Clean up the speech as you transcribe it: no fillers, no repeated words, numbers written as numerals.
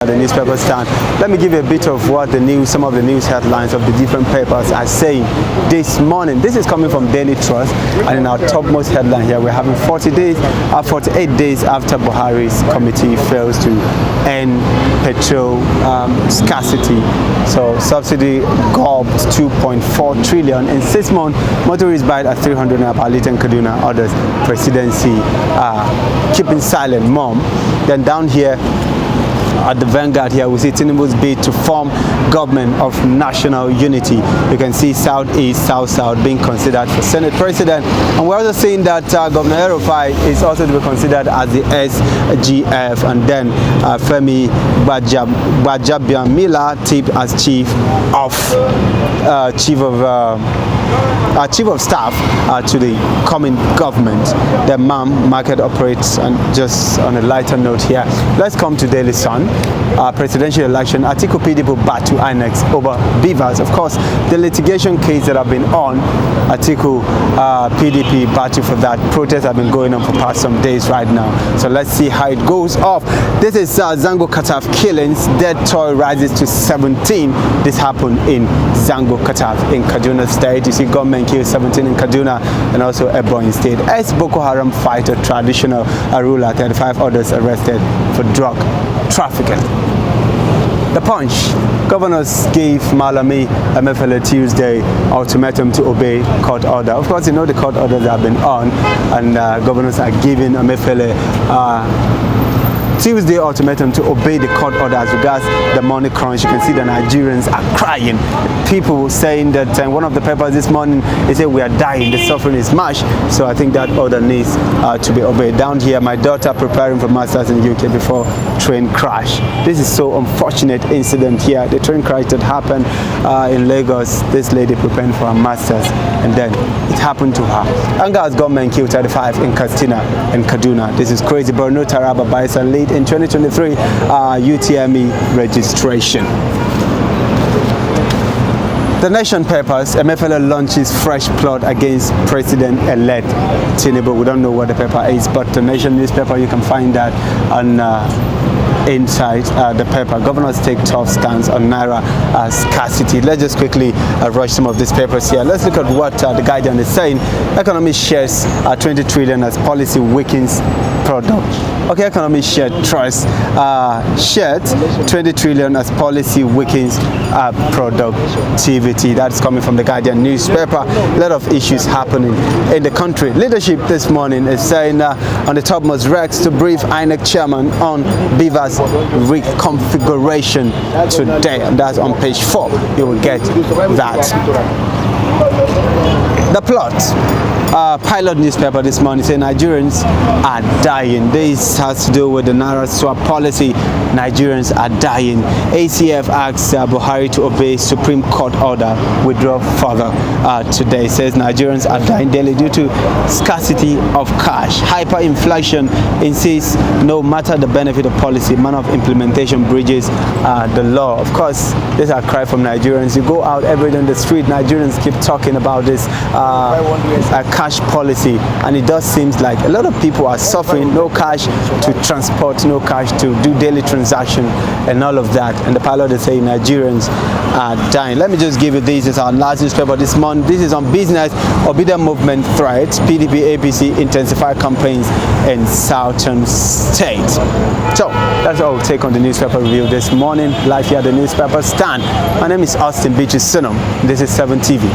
The newspaper stand. Let me give you a bit of what some of the news headlines of the different papers are saying this morning. This is coming from Daily Trust, and in our topmost headline here, we're having 48 days after Buhari's committee fails to end petrol scarcity. So subsidy gobs 2.4 trillion in 6 months. Motorists buy at 300 naira per litre in Kaduna. Others presidency keeping silent. Mom. Then down here at the vanguard here, we see Tinubu's bid to form government of national unity. You can see Southeast, South being considered for Senate President. And we're also seeing that Governor Emefiele is also to be considered as the SGF. And then Femi Gbajabiamila tipped as chief of staff to the coming government. The market operates. And just on a lighter note here, let's come to Daily Sun. Presidential election, Atiku PDP battle INEC over beavers. Of course, the litigation case that have been on, Atiku PDP battle for that. Protests have been going on for past some days right now. So let's see how it goes off. This is Zango Kataf killings. Dead toll rises to 17. This happened in Zango Kataf in Kaduna State. You see government killed 17 in Kaduna and also Ebonyi State. Boko Haram fighter, traditional ruler, 35 others arrested for drug trafficking. The Punch. Governors gave Malami Emefiele Tuesday ultimatum to obey court order. Of course, you know the court orders have been on, and governors are giving Emefiele Tuesday ultimatum to obey the court order as regards the money crunch. You can see the Nigerians are crying. People saying that one of the papers this morning, they say we are dying, the suffering is much. So I think that order needs to be obeyed. Down here, my daughter preparing for masters in the UK before train crash. This is so unfortunate incident here. The train crash that happened in Lagos. This lady preparing for her masters, and then it happened to her. Angar's government killed 35 in Kaduna. This is crazy. Borno Taraba buys and lead in 2023 UTME registration. The Nation papers, Emefiele launches fresh plot against President-elect Tinubu. We don't know what the paper is, but the Nation newspaper, you can find that on inside the paper. Governors take tough stance on Naira scarcity. Let's just quickly rush some of these papers here. Let's look at what the Guardian is saying. Economy shares 20 trillion as policy weakens product. Okay, economy share trust shared 20 trillion as policy weakens productivity. That's coming from the Guardian newspaper. A lot of issues happening in the country. Leadership this morning is saying on the topmost Rex to brief INEC chairman on Beaver's reconfiguration today, and that's on page 4. You will get that. The plot. Pilot newspaper this morning saying Nigerians are dying. This has to do with the Naira swap policy. Nigerians are dying. ACF asks Buhari to obey Supreme Court order, withdraw further today. Says Nigerians are dying daily due to scarcity of cash. Hyperinflation insists no matter the benefit of policy, manner of implementation bridges the law. Of course, this is a cry from Nigerians. You go out every day on the street, Nigerians keep talking about this cash policy, and it does seem like a lot of people are suffering. No cash to transport, no cash to do daily transaction and all of that. And the pilot is saying Nigerians are dying. Let me just give you this. It's our last newspaper this month. This is on business. Obida movement threats. PDP APC intensify campaigns in southern states. So that's all we'll take on the newspaper review this morning. Live here at the newspaper stand. My name is Austin Beaches Sinum. This is 7 TV.